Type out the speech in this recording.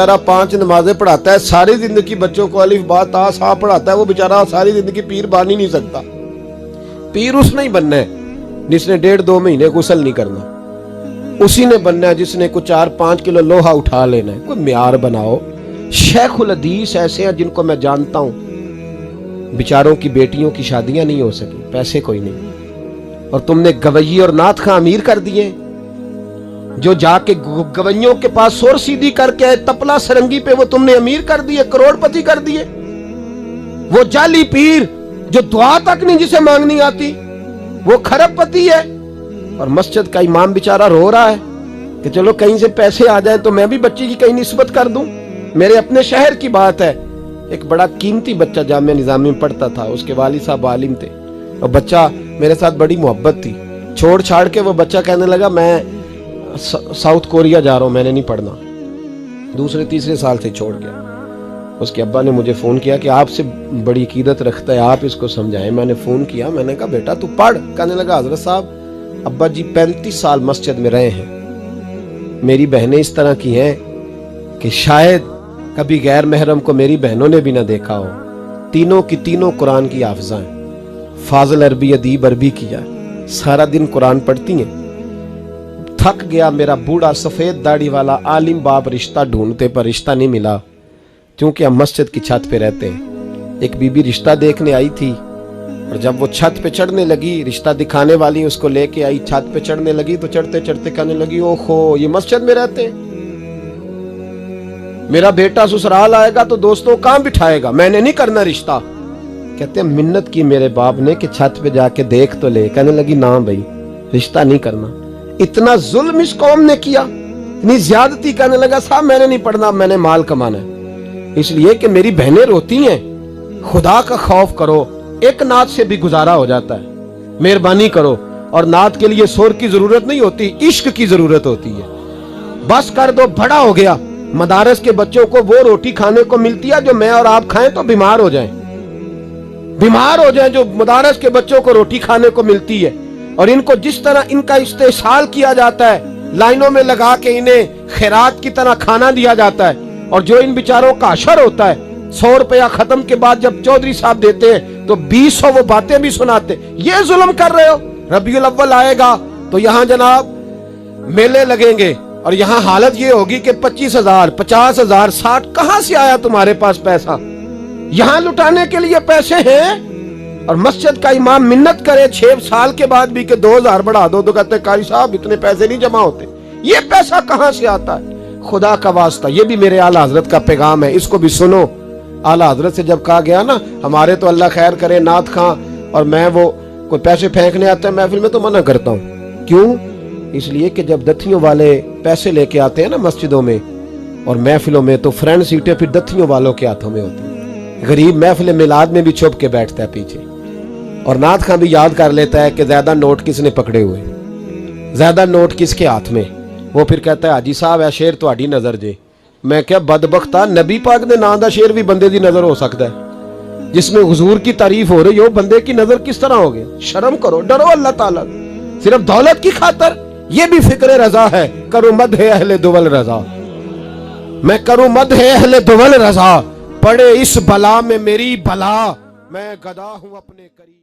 बेचारा 5 नमाजें पढ़ाता है, सारी जिंदगी बच्चों को अलिफ बा ता सा पढ़ाता है, वो बेचारा सारी जिंदगी पीर बन ही नहीं सकता। पीर उसने ही बनना है जिसने 1.5-2 महीने गुस्ल नहीं करना, उसी ने बनना है जिसने कुछ 4-5 किलो लोहा उठा लेना है। कोई म्यार बनाओ। शेखुल हदीस ऐसे हैं जिनको मैं जानता हूं, बेचारों की बेटियों की शादियां नहीं हो सकी, पैसे कोई नहीं, और तुमने गवैये और नात खां अमीर कर दिए, जो जाके गवैयों के पास सुर सीधी करके आए तपला सरंगी पे, वो तुमने अमीर कर दिए, करोड़पति कर दिए। वो जाली पीर जो दुआ तक नहीं जिसे मांगनी आती, वो खरबपति है। और मस्जिद का इमाम बेचारा रो रहा है कि चलो कहीं से पैसे आ जाए तो मैं भी बच्ची की कहीं निस्बत कर दूं। मेरे अपने शहर की बात है, एक बड़ा कीमती बच्चा जामिया निजामी में पढ़ता था, उसके वालिद साहब आलिम थे, और बच्चा मेरे साथ बड़ी मोहब्बत थी। छोड़ छाड़ के वो बच्चा कहने लगा मैं साउथ कोरिया जा रहा हूं, मैंने नहीं पढ़ना। 2-3 साल से छोड़ गया। उसके अब्बा ने मुझे फोन किया कि आपसे बड़ी अकीदत रखता है, आप इसको समझाएं। मैंने फोन किया, मैंने कहा बेटा तू पढ़। कहने लगा हजरत साहब अब्बा जी 35 साल मस्जिद में रहे हैं, मेरी बहनें इस तरह की हैं कि शायद कभी गैर महरम को मेरी बहनों ने भी ना देखा हो। तीनों की तीनों कुरान की हाफिज़ा हैं, फाजिल अरबी अदीब अरबी किया, सारा दिन कुरान पढ़ती हैं। थक गया मेरा बूढ़ा सफेद दाढ़ी वाला आलिम बाप रिश्ता ढूंढते पर रिश्ता नहीं मिला, क्योंकि हम मस्जिद की छत पे रहते हैं। एक बीबी रिश्ता देखने आई थी, और जब वो छत पे चढ़ने लगी, रिश्ता दिखाने वाली उसको लेके आई, छत पे चढ़ने लगी तो चढ़ते चढ़ते कहने लगी ओहो ये मस्जिद में रहते हैं, मेरा बेटा ससुराल आएगा तो दोस्तों कहां बिठाएगा, मैंने नहीं करना रिश्ता। कहते हैं मिन्नत की मेरे बाप ने कि छत पे जाके देख तो ले। कहने लगी ना भाई रिश्ता नहीं करना। इतना जुल्म इस कौम ने किया, इतनी ज्यादती। कहने लगा साहब मैंने नहीं पढ़ना, मैंने माल कमाना है, इसलिए कि मेरी बहनें रोती हैं। खुदा का खौफ करो, एक नात से भी गुजारा हो जाता है, मेहरबानी करो। और नात के लिए सुर की जरूरत नहीं होती, इश्क की जरूरत होती है। बस कर दो, बड़ा हो गया। मदारस के बच्चों को वो रोटी खाने को मिलती है जो मैं और आप खाएं तो बीमार हो जाएं, बीमार हो जाएं, जो मदारस के बच्चों को रोटी खाने को मिलती है। और इनको जिस तरह इनका इस्तेसाल किया जाता है, लाइनों में लगा के इन्हें खैरात की तरह खाना दिया जाता है, और जो इन बेचारों का अशर होता है 100 रुपया खत्म के बाद जब चौधरी साहब देते हैं तो 200 वो बातें भी सुनाते। ये जुल्म कर रहे हो। रबीउल अव्वल आएगा तो यहाँ जनाब मेले लगेंगे, और यहाँ हालत ये होगी कि 25,000, 50,000, 60 कहां से आया तुम्हारे पास पैसा? यहाँ लुटाने के लिए पैसे हैं। और मस्जिद का इमाम मिन्नत करे 6 साल के बाद भी कि 2,000 बढ़ा दो, तो कहते कारी साहब इतने पैसे नहीं जमा होते। ये पैसा कहां से आता है? खुदा का वास्ता, ये भी मेरे आला हजरत का पैगाम है, इसको भी सुनो। आला हजरत से जब कहा गया ना, हमारे तो अल्लाह खैर करे नात खां और मैं वो कोई पैसे फेंकने आते हैं महफिल में तो मना करता हूँ। क्यों? इसलिए कि जब दथियों वाले पैसे लेके आते हैं ना मस्जिदों में और महफिलों में, तो फ्रंट सीटें फिर दथियों वालों के हाथों में होती है। गरीब महफिल मिलाद में भी छुप के बैठता है पीछे, और नात खां भी याद कर लेता है कि ज्यादा नोट किसने पकड़े हुए, ज्यादा नोट किसके हाथ में। वो फिर कहता है हाजी साहब है शेर तुहाडी नजर जे। मैं क्या बदबख्ता, नबी पाक दे नाम दा शेर भी बंदे दी नजर हो सकता है, जिसमें हुजूर की तारीफ हो रही हो, बंदे की नजर किस तरह हो गई? शर्म करो, डरो अल्लाह ताला। सिर्फ दौलत की खातर ये भी फिक्र रजा है, करूं मद है अहले दुवल रजा, मैं करूं मद है अहले दुवल रजा, पड़े इस बला में मेरी भला, मैं गदा हूं अपने करीब।